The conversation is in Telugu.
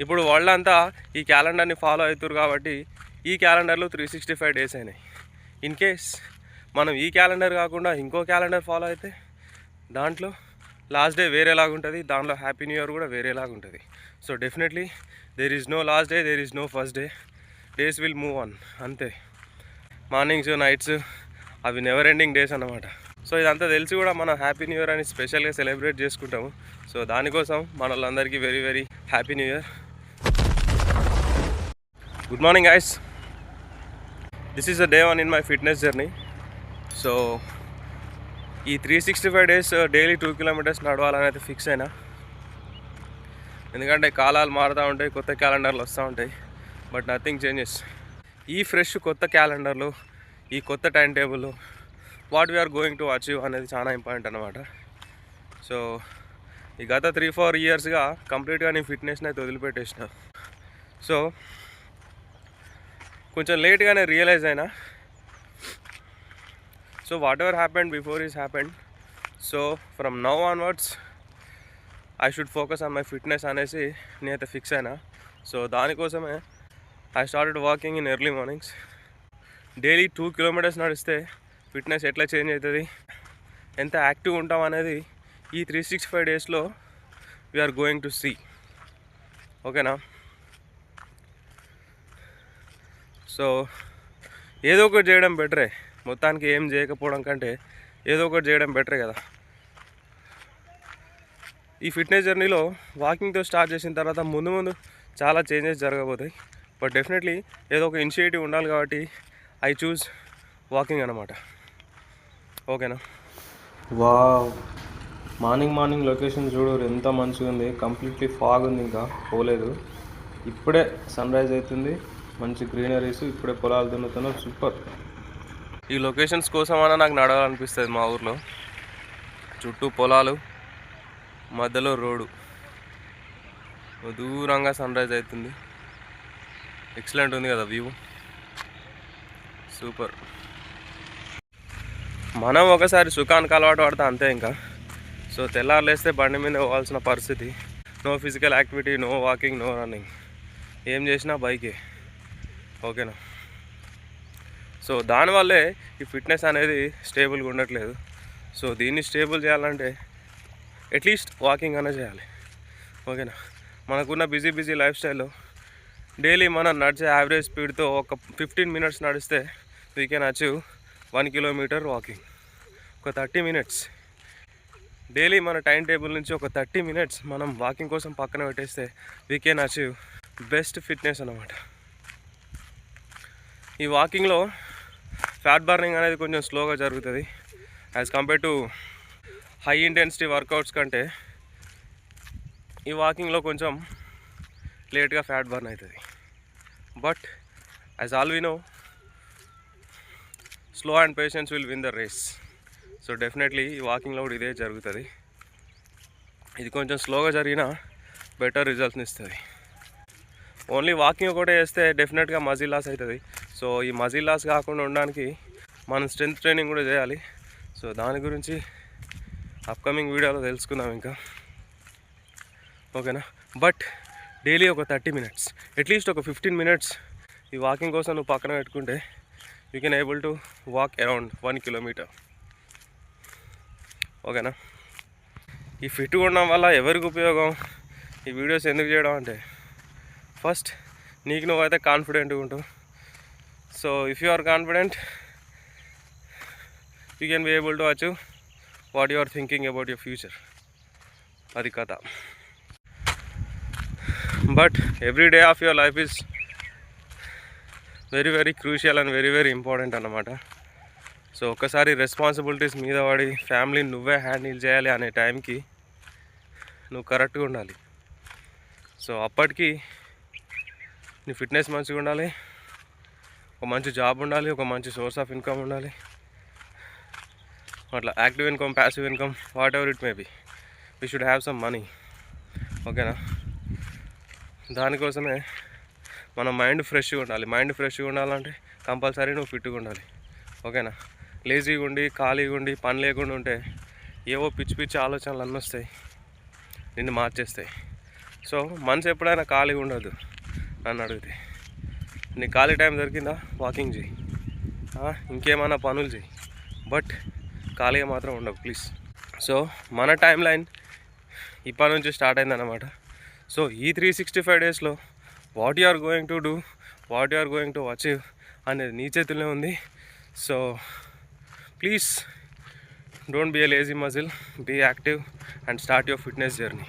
ఇప్పుడు వరల్డ్ అంతా ఈ క్యాలెండర్ని ఫాలో అవుతారు కాబట్టి ఈ క్యాలెండర్లో 365 డేస్ అయినాయి. ఇన్ కేస్ మనం ఈ క్యాలెండర్ కాకుండా ఇంకో క్యాలెండర్ ఫాలో అయితే దాంట్లో లాస్ట్ డే వేరేలాగా ఉంటుంది, దాంట్లో హ్యాపీ న్యూ ఇయర్ కూడా వేరేలాగా ఉంటుంది. So definitely there is no last day, there is no first day. Days will move on, అంతే. మార్నింగ్స్ నైట్స్ అవి నెవర్ ఎండింగ్ డేస్ అన్నమాట. సో ఇదంతా తెలిసి కూడా మనం హ్యాపీ న్యూ ఇయర్ అని స్పెషల్గా సెలబ్రేట్ చేసుకుంటాము. సో దానికోసం మన వాళ్ళందరికీ very very happy new year. Good morning guys, this is the day 1 in my fitness journey. So ఈ 365 డేస్ డైలీ 2 కిలోమీటర్స్ నడవాలని అయితే ఫిక్స్ అయినా. ఎందుకంటే కాలాలు మారుతూ ఉంటాయి, కొత్త క్యాలెండర్లు వస్తూ ఉంటాయి, బట్ నథింగ్ చేంజెస్. ఈ ఫ్రెష్ కొత్త క్యాలెండర్లు, ఈ కొత్త time table, what we're going to achieve అనేది చాలా ఇంపార్టెంట్ అనమాట. సో ఈ గత 3-4 ఇయర్స్గా కంప్లీట్గా నేను ఫిట్నెస్ని అయితే వదిలిపెట్టేసిన. సో కొంచెం లేట్గానే రియలైజ్ అయినా. So what ever happened before is happened. So from now onwards I should focus on my fitness అనేసి నేనైతే ఫిక్స్ అయినా. సో దానికోసమే I started walking in early mornings. Daily 2 kilometres నడిస్తే ఫిట్నెస్ ఎట్లా చేంజ్ అవుతుంది, ఎంత యాక్టివ్ ఉంటాం అనేది ఈ 365 డేస్లో వీఆర్ గోయింగ్ టు సీ. ఓకేనా? సో ఏదో ఒకటి చేయడం బెటరే, మొత్తానికి ఏం చేయకపోవడం కంటే ఏదో ఒకటి చేయడం బెటరే కదా. ఈ ఫిట్నెస్ జర్నీలో వాకింగ్తో స్టార్ట్ చేసిన తర్వాత ముందు ముందు చాలా చేంజెస్ జరగబోతాయి. బట్ డెఫినెట్లీ ఏదో ఒక ఇనిషియేటివ్ ఉండాలి కాబట్టి ఐ చూస్ వాకింగ్ అన్నమాట. ఓకేనా? వావ్, మార్నింగ్ లొకేషన్ చూడు ఎంత మంచిగా ఉంది. కంప్లీట్లీ ఫాగ్ ఉంది, ఇంకా పోలేదు. ఇప్పుడే సన్ రైజ్ అవుతుంది, మంచి గ్రీనరీస్, ఇప్పుడే పొలాలు దున్నుతున్నాం. సూపర్. ఈ లొకేషన్స్ కోసమైనా నాకు నడవాలనిపిస్తుంది. మా ఊర్లో చుట్టూ పొలాలు, మధ్యలో రోడ్డు, దూరంగా సన్ రైజ్ అవుతుంది. ఎక్సలెంట్ ఉంది కదా వ్యూ, సూపర్. మనం ఒకసారి సుఖానికి అలవాటు పడతాం అంతే ఇంకా. సో తెల్లారులేస్తే బండి మీద పోవాల్సిన పరిస్థితి. No physical activity, no walking, no running, ఏం చేసినా బైకే. ఓకేనా? సో దానివల్లే ఈ ఫిట్నెస్ అనేది స్టేబుల్గా ఉండట్లేదు. సో దీన్ని స్టేబుల్ చేయాలంటే అట్లీస్ట్ వాకింగ్ అనే చేయాలి. ఓకేనా? మనకున్న బిజీ లైఫ్ స్టైల్లో డైలీ మనం నడిచే యావరేజ్ స్పీడ్తో ఒక 15 మినిట్స్ నడిస్తే we can achieve 1 kilometre walking. ఒక 30 మినిట్స్ డైలీ మన టైం టేబుల్ నుంచి ఒక 30 మినిట్స్ మనం వాకింగ్ కోసం పక్కన పెట్టేస్తే we can achieve best fitness అన్నమాట. ఈ వాకింగ్లో ఫ్యాట్ బర్నింగ్ అనేది కొంచెం స్లోగా జరుగుతుంది as compare to high intensity workouts కంటే. ఈ వాకింగ్లో కొంచెం లేట్గా ఫ్యాట్ బర్న్ అవుతుంది. But as all we know, slow and patience will win the race. So definitely ఈ వాకింగ్లో కూడా ఇదే జరుగుతుంది. ఇది కొంచెం స్లోగా జరిగినా బెటర్ రిజల్ట్స్ని ఇస్తుంది. ఓన్లీ వాకింగ్ ఒకటే చేస్తే డెఫినెట్గా మజిల్ లాస్ అవుతుంది. సో ఈ మజిల్ లాస్ కాకుండా ఉండడానికి మనం స్ట్రెంత్ ట్రైనింగ్ కూడా చేయాలి. సో దాని గురించి అప్కమింగ్ వీడియోలో తెలుసుకుందాం ఇంకా. ఓకేనా? బట్ డైలీ ఒక 30 మినిట్స్, అట్లీస్ట్ ఒక 15 మినిట్స్ ఈ వాకింగ్ కోసం నువ్వు పక్కన పెట్టుకుంటే you can able to walk around 1 kilometre. ఓకేనా? ఈ ఫిట్గా ఉండడం వల్ల ఎవరికి ఉపయోగం, ఈ వీడియోస్ ఎందుకు చేయడం అంటే, ఫస్ట్ నీకు నువ్వైతే కాన్ఫిడెంట్గా ఉంటావు. So if you are confident you can be able to achieve what you are thinking about your future. అది కథ. But every day of your life is very very crucial and very very important అన్నమాట. సో ఒక్కసారి రెస్పాన్సిబిలిటీస్ మీద పడి ఫ్యామిలీని నువ్వే హ్యాండిల్ చేయాలి అనే టైంకి నువ్వు కరెక్ట్గా ఉండాలి. సో అప్పటికి నీ ఫిట్నెస్ మంచిగా ఉండాలి, ఒక మంచి జాబ్ ఉండాలి, ఒక మంచి సోర్స్ ఆఫ్ ఇన్కమ్ ఉండాలి. అట్లా active income, passive income, what ever it may be, we should have some money. ఓకేనా? దానికోసమే మన మైండ్ ఫ్రెష్గా ఉండాలి. మైండ్ ఫ్రెష్గా ఉండాలంటే కంపల్సరీ నువ్వు ఫిట్గా ఉండాలి. ఓకేనా? లేజీగా ఉండి, ఖాళీగా ఉండి, పని లేకుండా ఉంటే ఏవో పిచ్చి ఆలోచనలు అన్నీ వస్తాయి, నిన్ను మార్చేస్తాయి. సో మనసు ఎప్పుడైనా ఖాళీగా ఉండదు. నన్ను అడిగితే నీ ఖాళీ టైం దొరికిందా వాకింగ్ చేయి, ఇంకేమైనా పనులు చేయి, బట్ ఖాళీగా మాత్రం ఉండవు ప్లీజ్. సో మన టైం లైన్ ఇప్పటి నుంచి స్టార్ట్ అయిందన్నమాట. సో ఈ 365 డేస్లో what you are going to do, what you are going to achieve అనేది నీ చేతుల్లో ఉంది. So please don't be a lazy muscle, be active and start your fitness journey.